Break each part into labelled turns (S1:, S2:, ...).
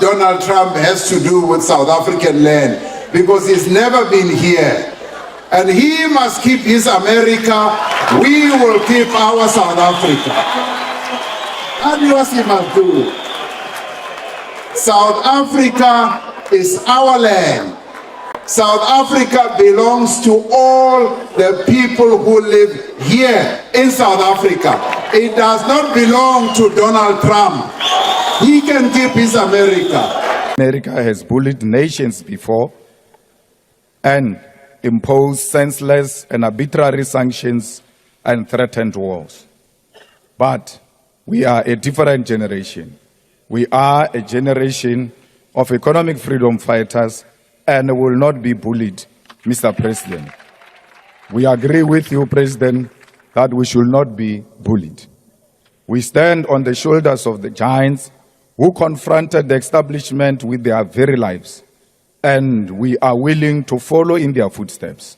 S1: what Donald Trump has to do with South African land, because he's never been here. And he must keep his America, we will keep our South Africa. And what he must do. South Africa is our land. South Africa belongs to all the people who live here in South Africa. It does not belong to Donald Trump. He can keep his America.
S2: America has bullied nations before and imposed senseless and arbitrary sanctions and threatened wars. But we are a different generation. We are a generation of economic freedom fighters and will not be bullied, Mr. President. We agree with you, President, that we should not be bullied. We stand on the shoulders of the giants who confronted the establishment with their very lives, and we are willing to follow in their footsteps.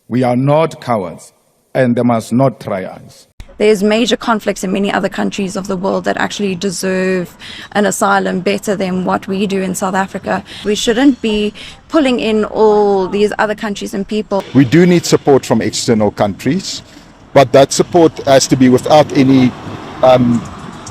S2: We are not cowards, and they must not try us.
S3: There's major conflicts in many other countries of the world that actually deserve an asylum better than what we do in South Africa. We shouldn't be pulling in all these other countries and people.
S4: We do need support from external countries, but that support has to be without any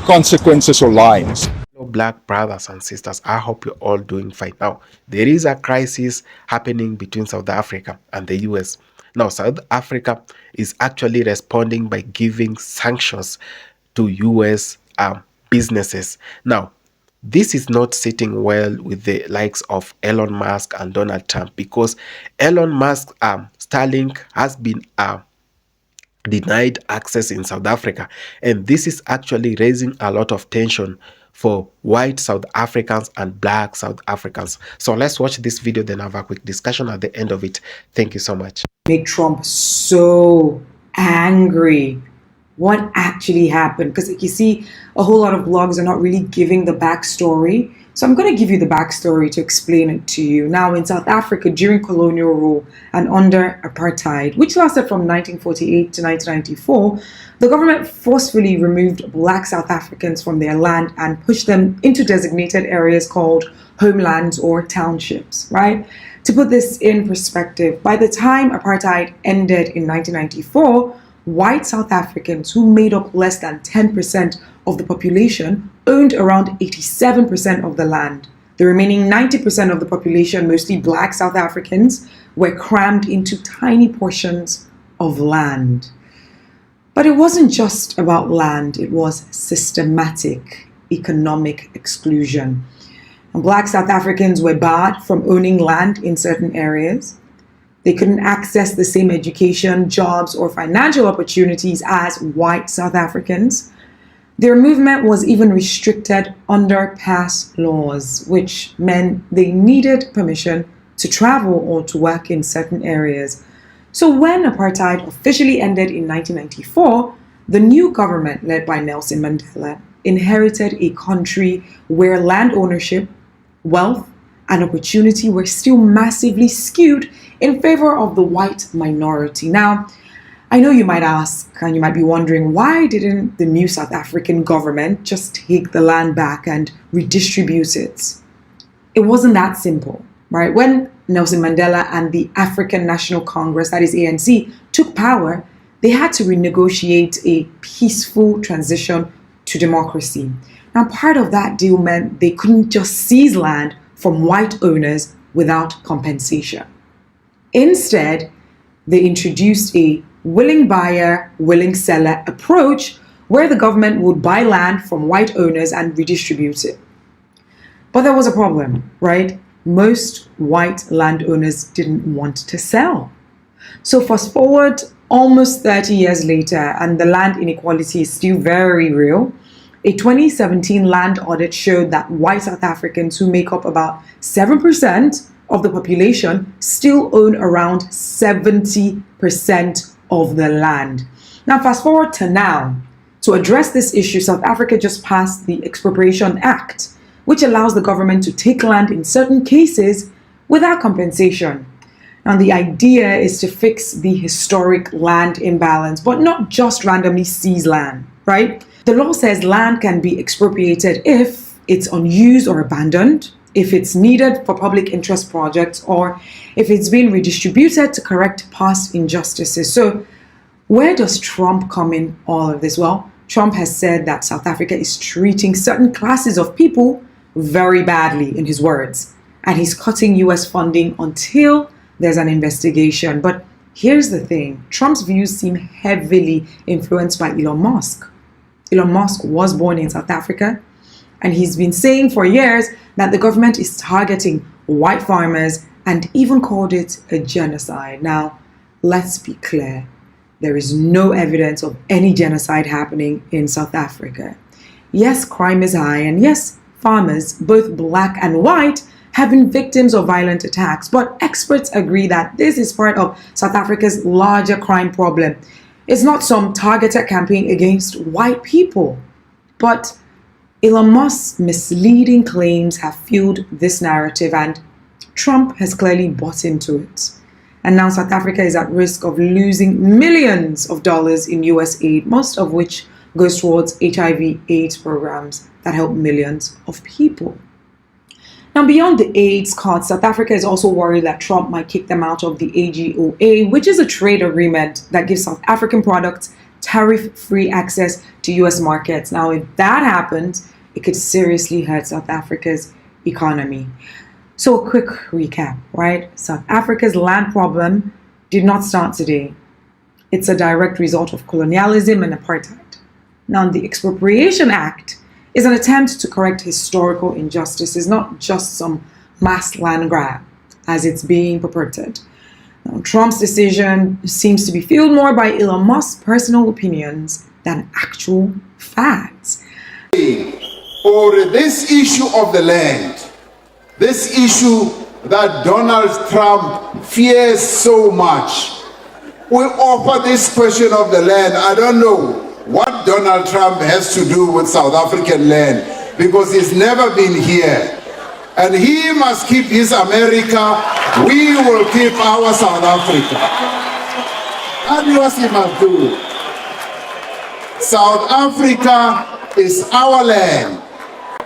S4: consequences or lines.
S5: Black brothers and sisters, I hope you're all doing fine. Now, there is a crisis happening between South Africa and the US. Now, South Africa is actually responding by giving sanctions to US businesses. Now, this is not sitting well with the likes of Elon Musk and Donald Trump, because Elon Musk Starlink has been denied access in South Africa, and this is actually raising a lot of tension for white South Africans and black South Africans. So let's watch this video, then have a quick discussion at the end of it. Thank you so much.
S6: Make Trump so angry. What actually happened? Because you see, a whole lot of blogs are not really giving the backstory. So I'm going to give you the backstory to explain it to you. Now, in South Africa, during colonial rule and under apartheid, which lasted from 1948 to 1994, the government forcefully removed black South Africans from their land and pushed them into designated areas called homelands or townships, right? To put this in perspective, by the time apartheid ended in 1994, white South Africans, who made up less than 10% of the population, owned around 87% of the land. The remaining 90% of the population, mostly black South Africans, were crammed into tiny portions of land. But it wasn't just about land, it was systematic economic exclusion. And black South Africans were barred from owning land in certain areas. They couldn't access the same education, jobs, or financial opportunities as white South Africans. Their movement was even restricted under pass laws, which meant they needed permission to travel or to work in certain areas. So when apartheid officially ended in 1994, the new government led by Nelson Mandela inherited a country where land ownership, wealth, and opportunity were still massively skewed in favor of the white minority. Now, I know you might ask, and you might be wondering, why didn't the new South African government just take the land back and redistribute it? It wasn't that simple, right? When Nelson Mandela and the African National Congress, that is ANC, took power, they had to renegotiate a peaceful transition to democracy. Now, part of that deal meant they couldn't just seize land from white owners without compensation. Instead, they introduced a willing buyer, willing seller approach where the government would buy land from white owners and redistribute it. But there was a problem, right? Most white landowners didn't want to sell. So fast forward almost 30 years later, and the land inequality is still very real. A 2017 land audit showed that white South Africans, who make up about 7% of the population, still own around 70% of the land. Now, fast forward to now. To address this issue, South Africa just passed the Expropriation Act, which allows the government to take land in certain cases without compensation. Now, the idea is to fix the historic land imbalance, but not just randomly seize land, right? The law says land can be expropriated if it's unused or abandoned, if it's needed for public interest projects, or if it's being redistributed to correct past injustices. So where does Trump come in all of this? Well, Trump has said that South Africa is treating certain classes of people very badly, in his words, and he's cutting U.S. funding until there's an investigation. But here's the thing, Trump's views seem heavily influenced by Elon Musk. Elon Musk was born in South Africa, and he's been saying for years that the government is targeting white farmers and even called it a genocide. Now, let's be clear. There is no evidence of any genocide happening in South Africa. Yes, crime is high, and yes, farmers, both black and white, have been victims of violent attacks. But experts agree that this is part of South Africa's larger crime problem. It's not some targeted campaign against white people. But Elon Musk's misleading claims have fueled this narrative, and Trump has clearly bought into it. And now South Africa is at risk of losing millions of dollars in US aid, most of which goes towards HIV/AIDS programs that help millions of people. Now, beyond the AIDS cuts, South Africa is also worried that Trump might kick them out of the AGOA, which is a trade agreement that gives South African products tariff-free access to US markets. Now, if that happens, it could seriously hurt South Africa's economy. So a quick recap, right? South Africa's land problem did not start today. It's a direct result of colonialism and apartheid. Now, the Expropriation Act is an attempt to correct historical injustices, not just some mass land grab, as it's being purported. Now, Trump's decision seems to be fueled more by Elon Musk's personal opinions than actual facts.
S1: Or this issue of the land, this issue that Donald Trump fears so much, we offer this question of the land. I don't know what Donald Trump has to do with South African land, because he's never been here. And he must keep his America, we will keep our South Africa. And what he must do. South Africa is our land.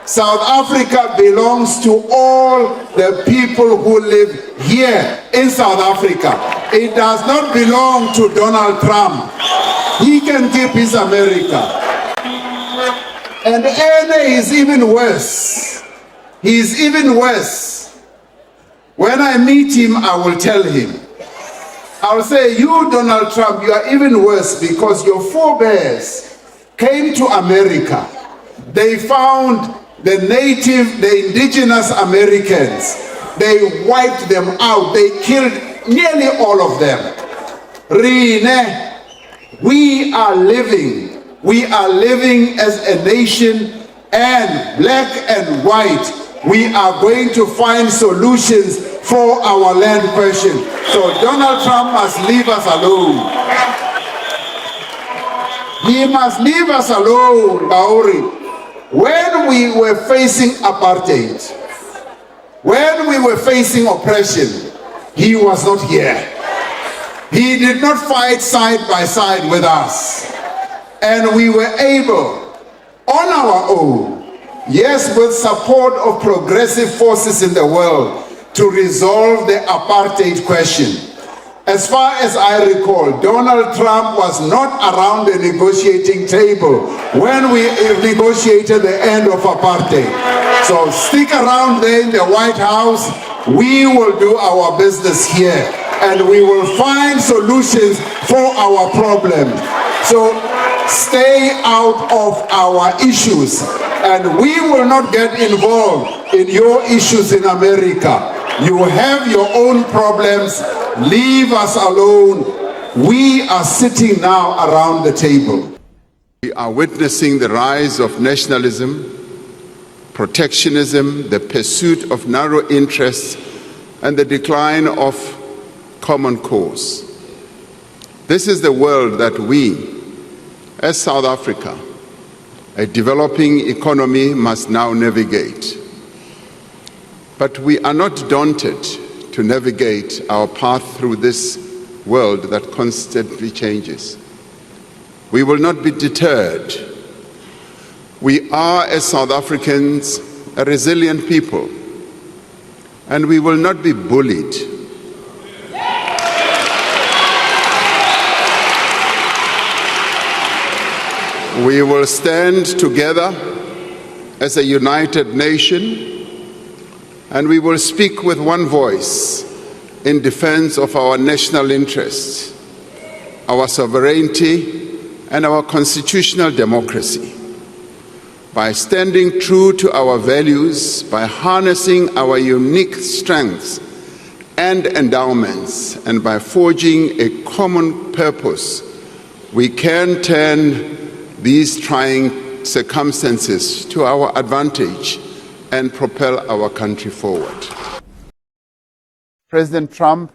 S1: South Africa belongs to all the people who live here in South Africa. It does not belong to Donald Trump. He can keep his America. And Ene is even worse. He's even worse. When I meet him, I will tell him. I'll say, you, Donald Trump, you are even worse, because your forebears came to America. They found the native, the indigenous Americans. They wiped them out. They killed nearly all of them. Rine, we are living as a nation, and black and white, we are going to find solutions for our land question. So Donald Trump must leave us alone. He must leave us alone, Bauri. When we were facing apartheid, when we were facing oppression, he was not here. He did not fight side by side with us. And we were able, on our own, yes, with support of progressive forces in the world, to resolve the apartheid question. As far as I recall, Donald Trump was not around the negotiating table when we negotiated the end of apartheid. So stick around there in the White House. We will do our business here, and we will find solutions for our problems. So stay out of our issues, and we will not get involved in your issues in America. You have your own problems. Leave us alone. We are sitting now around the table.
S7: We are witnessing the rise of nationalism, protectionism, the pursuit of narrow interests, and the decline of common cause. This is the world that we, as South Africa, a developing economy, must now navigate. But we are not daunted to navigate our path through this world that constantly changes. We will not be deterred. We We are, as South Africans, a resilient people, and we will not be bullied. We will stand together as a united nation, and we will speak with one voice in defense of our national interests, our sovereignty, and our constitutional democracy. By standing true to our values, by harnessing our unique strengths and endowments, and by forging a common purpose, we can turn these trying circumstances to our advantage and propel our country forward. President Trump,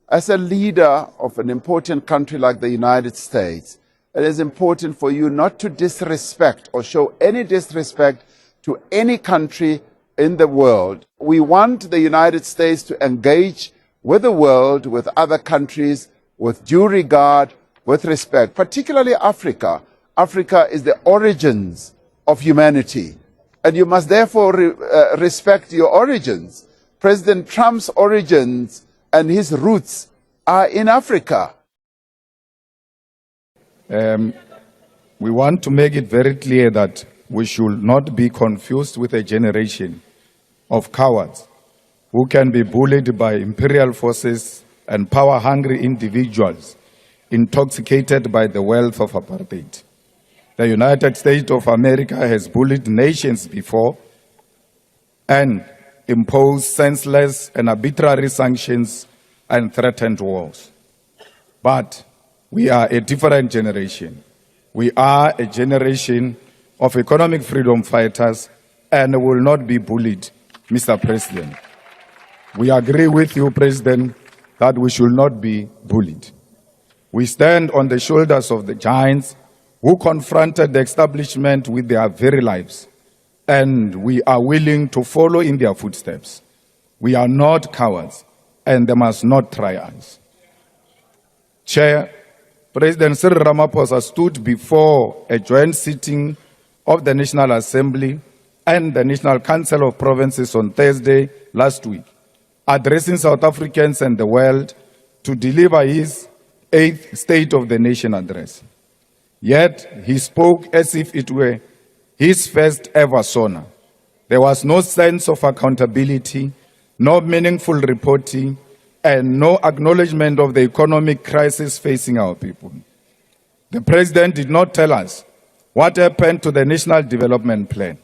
S7: as a leader of an important country like the United States, it is important for you not to disrespect or show any disrespect to any country in the world. We want the United States to engage with the world, with other countries, with due regard, with respect, particularly Africa. Africa is the origins of humanity, and you must therefore respect your origins. President Trump's origins and his roots are in Africa.
S2: We want to make it very clear that we should not be confused with a generation of cowards who can be bullied by imperial forces and power-hungry individuals intoxicated by the wealth of apartheid. The United States of America has bullied nations before and imposed senseless and arbitrary sanctions and threatened wars. But we are a different generation. We are a generation of economic freedom fighters and will not be bullied, Mr. President. We agree with you, President, that we should not be bullied. We stand on the shoulders of the giants who confronted the establishment with their very lives, and we are willing to follow in their footsteps. We are not cowards, and they must not try us. Chair, President Cyril Ramaphosa stood before a joint sitting of the National Assembly and the National Council of Provinces on Thursday last week, addressing South Africans and the world to deliver his 8th State of the Nation address. Yet he spoke as if it were his first ever SONA. There was no sense of accountability, no meaningful reporting, and no acknowledgement of the economic crisis facing our people. The President did not tell us what happened to the National Development Plan.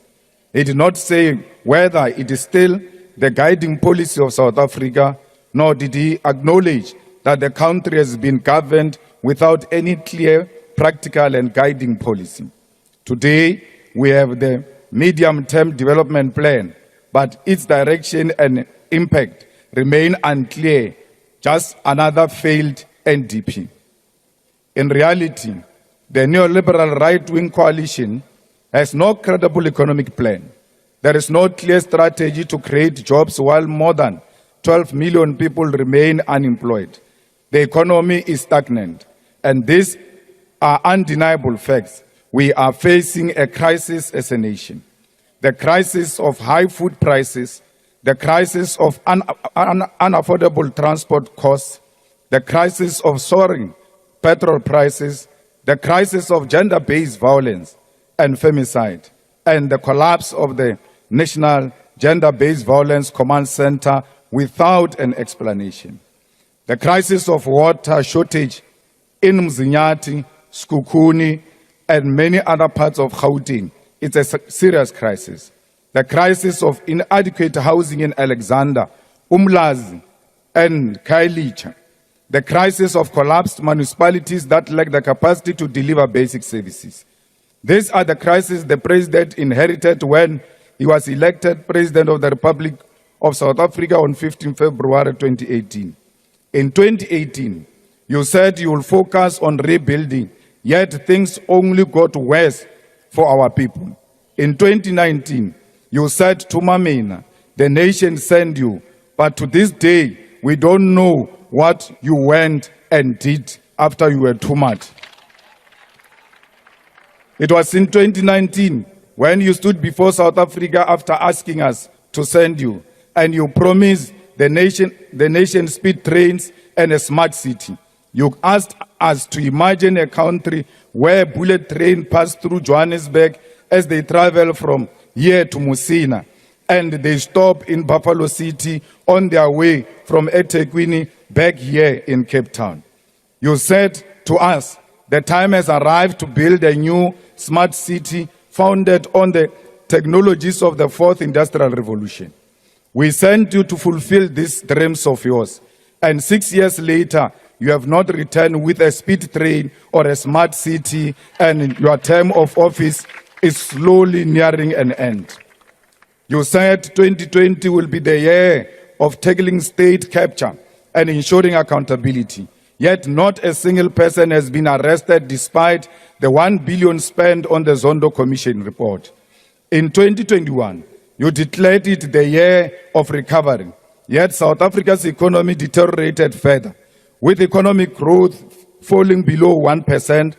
S2: He did not say whether it is still the guiding policy of South Africa, nor did he acknowledge that the country has been governed without any clear, practical and guiding policy. Today, we have the medium-term development plan, but its direction and impact remain unclear, just another failed NDP. In reality, the neoliberal right-wing coalition has no credible economic plan. There is no clear strategy to create jobs while more than 12 million people remain unemployed. The economy is stagnant, and these are undeniable facts. We are facing a crisis as a nation. The crisis of high food prices, the crisis of unaffordable transport costs, the crisis of soaring petrol prices, the crisis of gender-based violence and femicide, and the collapse of the National Gender-Based Violence Command Center without an explanation. The crisis of water shortage in Mzinyati, Skukuni, and many other parts of Gauteng, it's a serious crisis. The crisis of inadequate housing in Alexander, Umlazi, and Khayelitsha. The crisis of collapsed municipalities that lack the capacity to deliver basic services. These are the crises the President inherited when he was elected President of the Republic of South Africa on 15 February 2018. In 2018, you said you will focus on rebuilding, yet things only got worse for our people. In 2019, you said to Mamina, the nation sent you, but to this day, we don't know what you went and did after you were too much. It was in 2019 when you stood before South Africa after asking us to send you, and you promised the nation speed trains and a smart city. You asked us to imagine a country where bullet trains pass through Johannesburg as they travel from here to Musina, and they stop in Buffalo City on their way from eThekwini back here in Cape Town. You said to us, the time has arrived to build a new smart city founded on the technologies of the fourth industrial revolution. We sent you to fulfill these dreams of yours, and 6 years later, you have not returned with a speed train or a smart city, and your term of office is slowly nearing an end. You said 2020 will be the year of tackling state capture and ensuring accountability. Yet not a single person has been arrested despite the 1 billion spent on the Zondo Commission report. In 2021, you declared it the year of recovery. Yet South Africa's economy deteriorated further, with economic growth falling below 1%,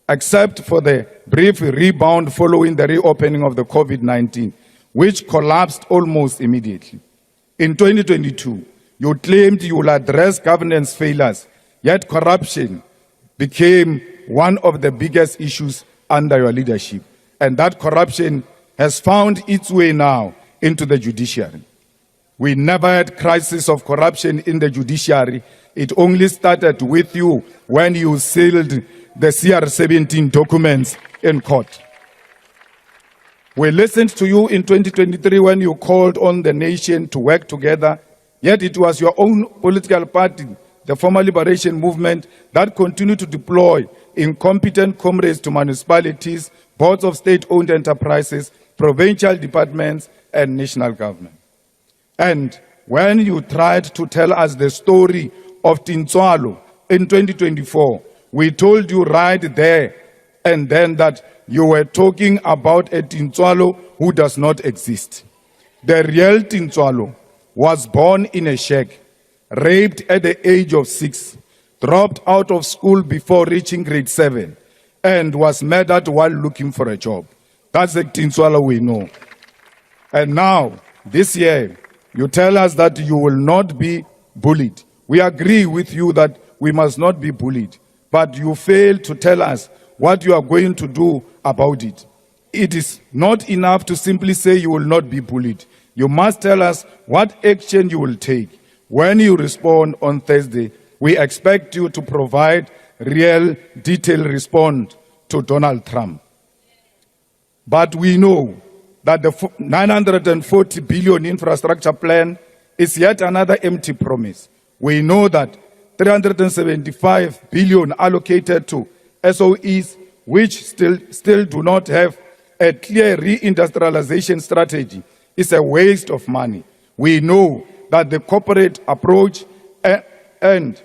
S2: except for the brief rebound following the reopening of the COVID-19, which collapsed almost immediately. In 2022, you claimed you will address governance failures, yet corruption became one of the biggest issues under your leadership. And that corruption has found its way now into the judiciary. We never had crisis of corruption in the judiciary. It only started with you when you sealed the CR17 documents in court. We listened to you in 2023 when you called on the nation to work together, yet it was your own political party, the Former Liberation Movement, that continued to deploy incompetent comrades to municipalities, boards of state-owned enterprises, provincial departments, and national government. And when you tried to tell us the story of Tintswalo in 2024, we told you right there and then that you were talking about a Tintswalo who does not exist. The real Tintswalo was born in a shack, raped at the age of 6, dropped out of school before reaching grade 7, and was murdered while looking for a job. That's the Tintswalo we know. And now, this year, you tell us that you will not be bullied. We agree with you that we must not be bullied, but you fail to tell us what you are going to do about it. It is not enough to simply say you will not be bullied. You must tell us what action you will take. When you respond on Thursday, we expect you to provide real, detailed response to Donald Trump. But we know that the 940 billion infrastructure plan is yet another empty promise. We know that 375 billion allocated to SOEs, which still do not have a clear reindustrialization strategy, is a waste of money. We know that the corporate approach and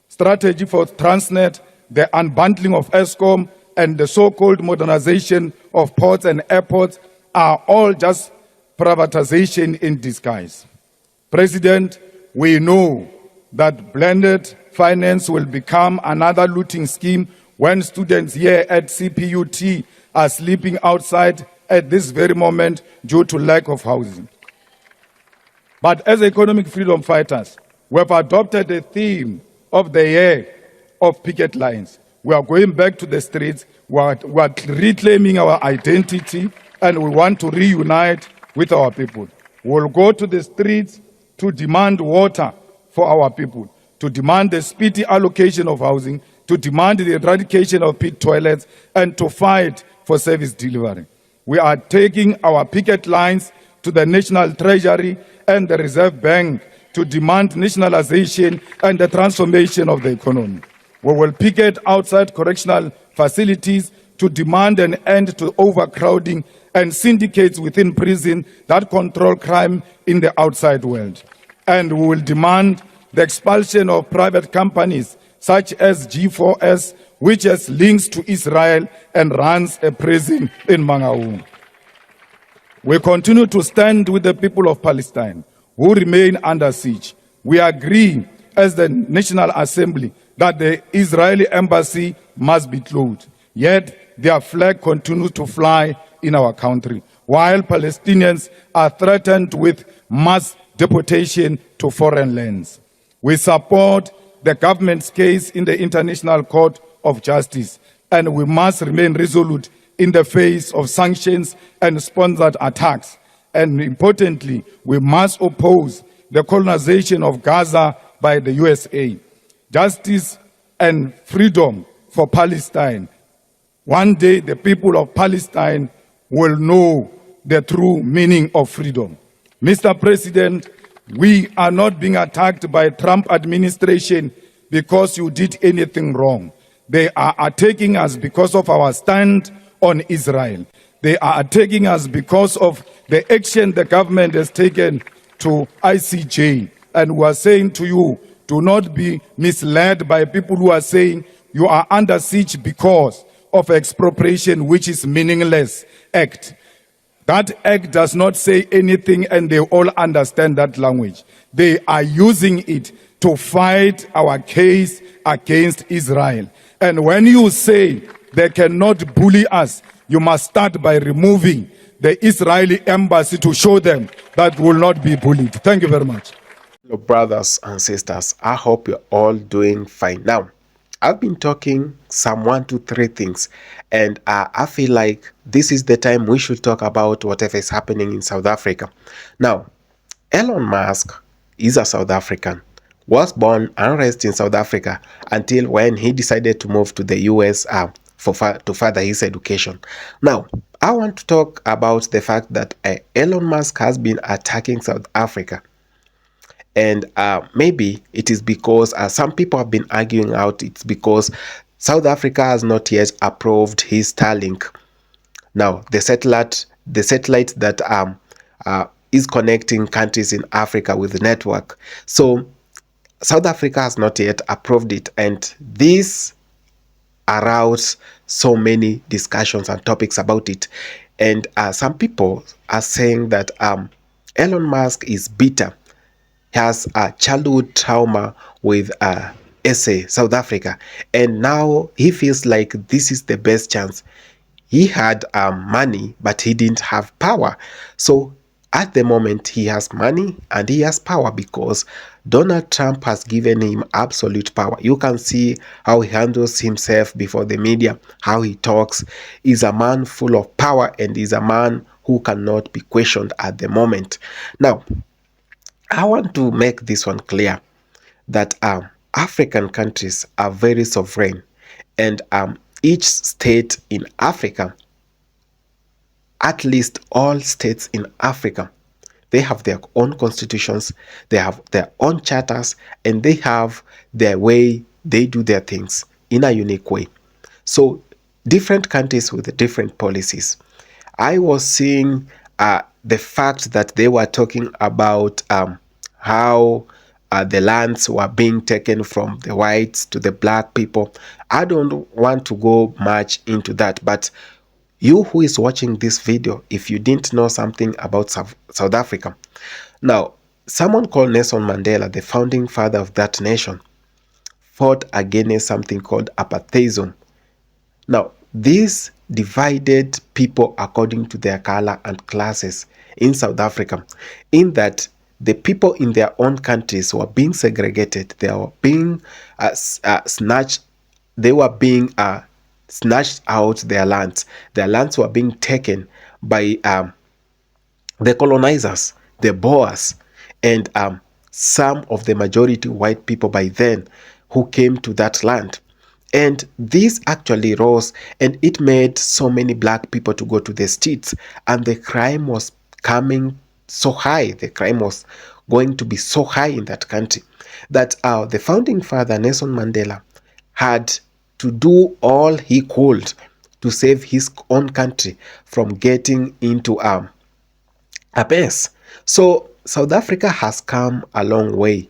S2: strategy for Transnet, the unbundling of Eskom, and the so-called modernization of ports and airports are all just privatization in disguise. President, we know that blended finance will become another looting scheme when students here at CPUT are sleeping outside at this very moment due to lack of housing. But as economic freedom fighters, we have adopted the theme of the year of picket lines. We are going back to the streets, we are reclaiming our identity, and we want to reunite with our people. We'll go to the streets to demand water for our people, to demand the speedy allocation of housing, to demand the eradication of pit toilets, and to fight for service delivery. We are taking our picket lines to the National Treasury and the Reserve Bank to demand nationalization and the transformation of the economy. We will picket outside correctional facilities to demand an end to overcrowding and syndicates within prison that control crime in the outside world. And we will demand the expulsion of private companies such as G4S, which has links to Israel and runs a prison in Mangaung. We continue to stand with the people of Palestine who remain under siege. We agree as the National Assembly that the Israeli embassy must be closed. Yet their flag continues to fly in our country, while Palestinians are threatened with mass deportation to foreign lands. We support the government's case in the International Court of Justice, and we must remain resolute in the face of sanctions and sponsored attacks. And importantly, we must oppose the colonization of Gaza by the USA. Justice and freedom for Palestine. One day, the people of Palestine will know the true meaning of freedom. Mr. President, we are not being attacked by Trump administration because you did anything wrong. They are attacking us because of our stand on Israel. They are attacking us because of the action the government has taken to ICJ. And we are saying to you, do not be misled by people who are saying you are under siege because of expropriation, which is meaningless act. That act does not say anything, and they all understand that language. They are using it to fight our case against Israel. And when you say they cannot bully us, you must start by removing the Israeli embassy to show them that will not be bullied. Thank you very much.
S5: Hello, brothers and sisters. I hope you're all doing fine. Now, I've been talking some 1 to 3 things, and I feel like this is the time we should talk about whatever is happening in South Africa. Now, Elon Musk is a South African, was born and raised in South Africa until when he decided to move to the U.S. To further his education. Now, I want to talk about the fact that Elon Musk has been attacking South Africa. And maybe it is because some people have been arguing out it's because South Africa has not yet approved his Starlink. Now, the satellite that is connecting countries in Africa with the network. So South Africa has not yet approved it, and this aroused so many discussions and topics about it. And some people are saying that Elon Musk is bitter. He has a childhood trauma with SA, South Africa, and now he feels like this is the best chance. He had money, but he didn't have power. So at the moment, he has money and he has power because Donald Trump has given him absolute power. You can see how he handles himself before the media, how he talks. He's a man full of power, and he's a man who cannot be questioned at the moment. Now, I want to make this one clear that African countries are very sovereign, and each state in Africa, at least all states in Africa, they have their own constitutions, they have their own charters, and they have their way they do their things in a unique way. So different countries with different policies. I was seeing the fact that they were talking about how the lands were being taken from the whites to the black people. I don't want to go much into that, but you who is watching this video, if you didn't know something about South Africa, now someone called Nelson Mandela, the founding father of that nation, fought against something called apartheid. Now, this divided people according to their color and classes in South Africa, in that the people in their own countries were being segregated. They were being snatched. They were being snatched out their lands. Their lands were being taken by the colonizers, the Boers, and some of the majority white people by then who came to that land. And this actually rose, and it made so many black people to go to the streets, and the crime was coming so high. The crime was going to be so high in that country that the founding father, Nelson Mandela, had to do all he could to save his own country from getting into a mess. So South Africa has come a long way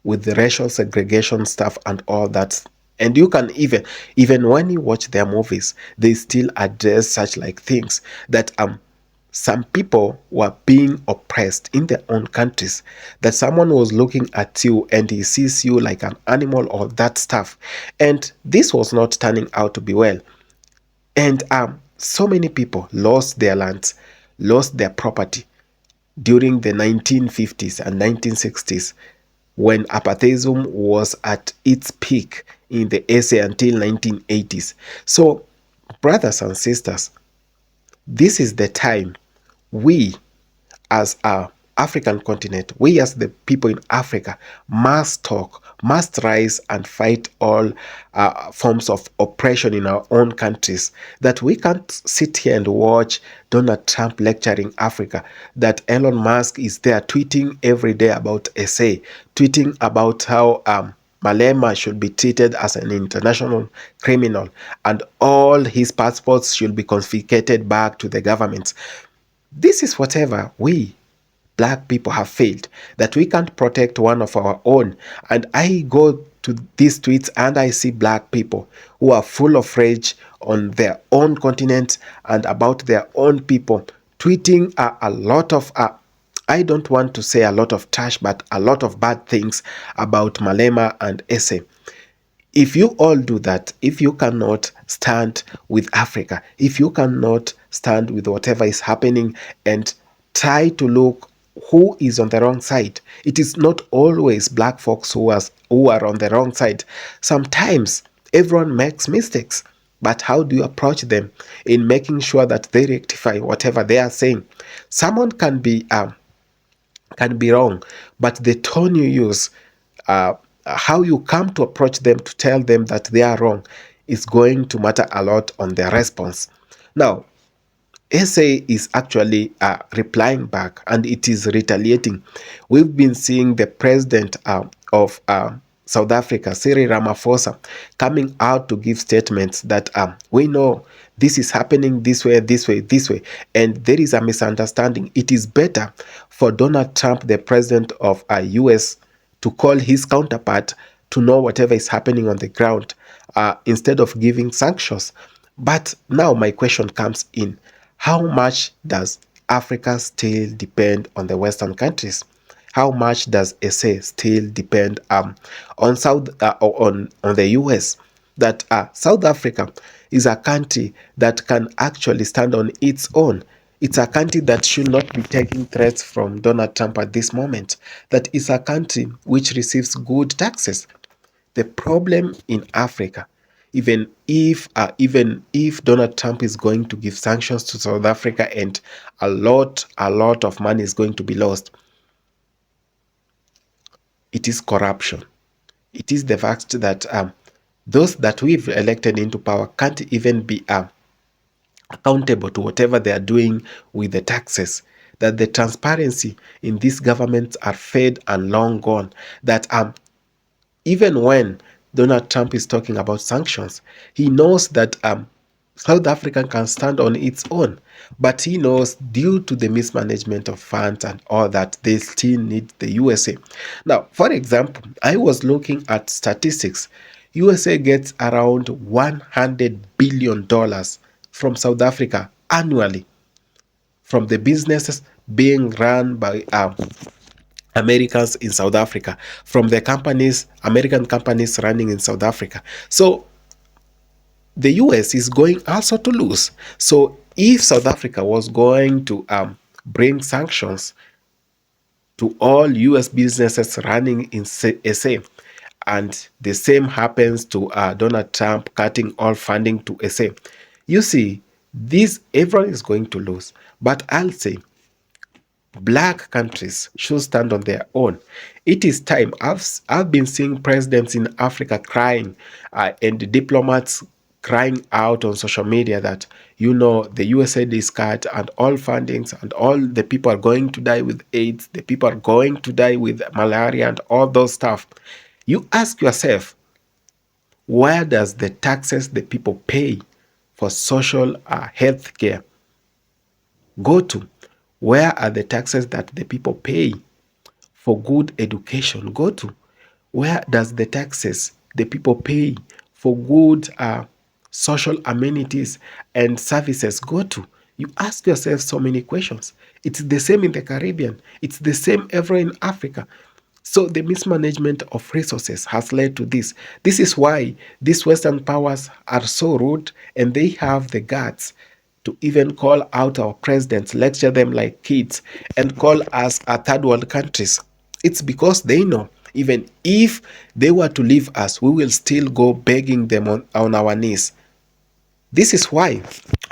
S5: with the racial segregation stuff and all that. And you can even when you watch their movies, they still address such like things that some people were being oppressed in their own countries, that someone was looking at you and he sees you like an animal or that stuff. And this was not turning out to be well. And so many people lost their lands, lost their property during the 1950s and 1960s when apartheid was at its peak in the SA until 1980s. So, brothers and sisters, this is the time we as a African continent, we as the people in Africa must talk, must rise and fight all forms of oppression in our own countries. That we can't sit here and watch Donald Trump lecturing Africa, that Elon Musk is there tweeting every day about SA, tweeting about how Malema should be treated as an international criminal and all his passports should be confiscated back to the government. This is whatever we black people have failed, that we can't protect one of our own. And I go to these tweets and I see black people who are full of rage on their own continent and about their own people, tweeting a lot of I don't want to say a lot of trash, but a lot of bad things about Malema and Ese. If you all do that, if you cannot stand with Africa, if you cannot stand with whatever is happening and try to look who is on the wrong side, it is not always black folks who are on the wrong side. Sometimes everyone makes mistakes, but how do you approach them in making sure that they rectify whatever they are saying? Someone can be wrong, but the tone you use, how you come to approach them to tell them that they are wrong is going to matter a lot on their response. Now, SA is actually replying back and it is retaliating. We've been seeing the president of South Africa, Cyril Ramaphosa, coming out to give statements that we know this is happening this way, this way, this way, and there is a misunderstanding. It is better for Donald Trump, the president of U.S., to call his counterpart to know whatever is happening on the ground instead of giving sanctions. But now my question comes in. How much does Africa still depend on the Western countries? How much does SA still depend on the US? That South Africa is a country that can actually stand on its own. It's a country that should not be taking threats from Donald Trump at this moment. That is a country which receives good taxes. The problem in Africa, even if Donald Trump is going to give sanctions to South Africa and a lot of money is going to be lost, it is corruption. It is the fact that those that we've elected into power can't even be accountable to whatever they are doing with the taxes. That the transparency in these governments are fed and long gone. That even when Donald Trump is talking about sanctions, he knows that South Africa can stand on its own, but he knows due to the mismanagement of funds and all that, they still need the USA. Now, for example, I was looking at statistics. USA gets around $100 billion from South Africa annually from the businesses being run by Americans in South Africa, from the companies, American companies running in South Africa. So the US is going also to lose. So if South Africa was going to bring sanctions to all US businesses running in SA, and the same happens to Donald Trump cutting all funding to SA, you see, this everyone is going to lose. But I'll say black countries should stand on their own. It is time. I've been seeing presidents in Africa crying and diplomats crying out on social media that, the USA is cut and all fundings and all the people are going to die with AIDS, the people are going to die with malaria and all those stuff. You ask yourself, where does the taxes the people pay for social health care go to? Where are the taxes that the people pay for good education go to? Where does the taxes the people pay for good social amenities and services go to? You ask yourself so many questions. It's the same in the Caribbean. It's the same everywhere in Africa. So the mismanagement of resources has led to this. This is why these Western powers are so rude and they have the guts to even call out our presidents, lecture them like kids, and call us a third world countries. It's because they know even if they were to leave us, we will still go begging them on our knees. This is why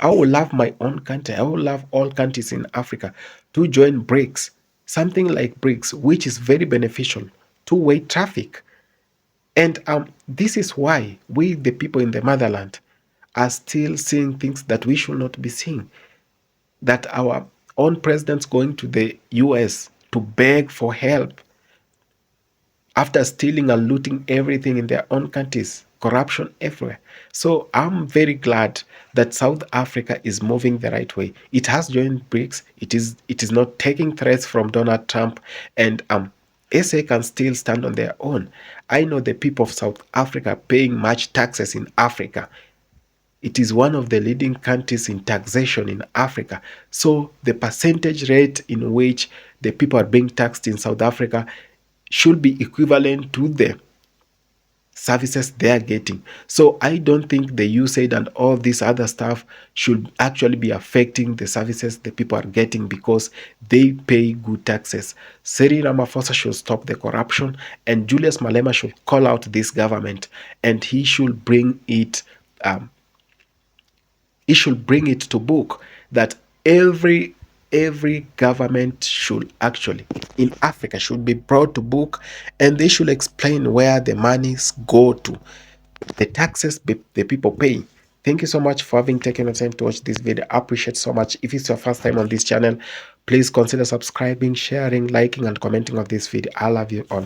S5: I will love my own country. I will love all countries in Africa to join BRICS, something like BRICS, which is very beneficial, two-way traffic. And this is why we, the people in the motherland, are still seeing things that we should not be seeing. That our own presidents going to the U.S. to beg for help after stealing and looting everything in their own countries, corruption everywhere. So I'm very glad that South Africa is moving the right way. It has joined BRICS. It is not taking threats from Donald Trump, and SA can still stand on their own. I know the people of South Africa paying much taxes in Africa. It is one of the leading countries in taxation in Africa. So the percentage rate in which the people are being taxed in South Africa should be equivalent to the services they are getting. So I don't think the USAID and all this other stuff should actually be affecting the services the people are getting because they pay good taxes. Cyril Ramaphosa should stop the corruption, and Julius Malema should call out this government, and he should bring it to book that every government should actually in Africa should be brought to book, and they should explain where the monies go to, the taxes the people pay. Thank you so much for having taken the time to watch this video. I appreciate so much. If it's your first time on this channel, please consider subscribing, sharing, liking, and commenting on this video. I love you all.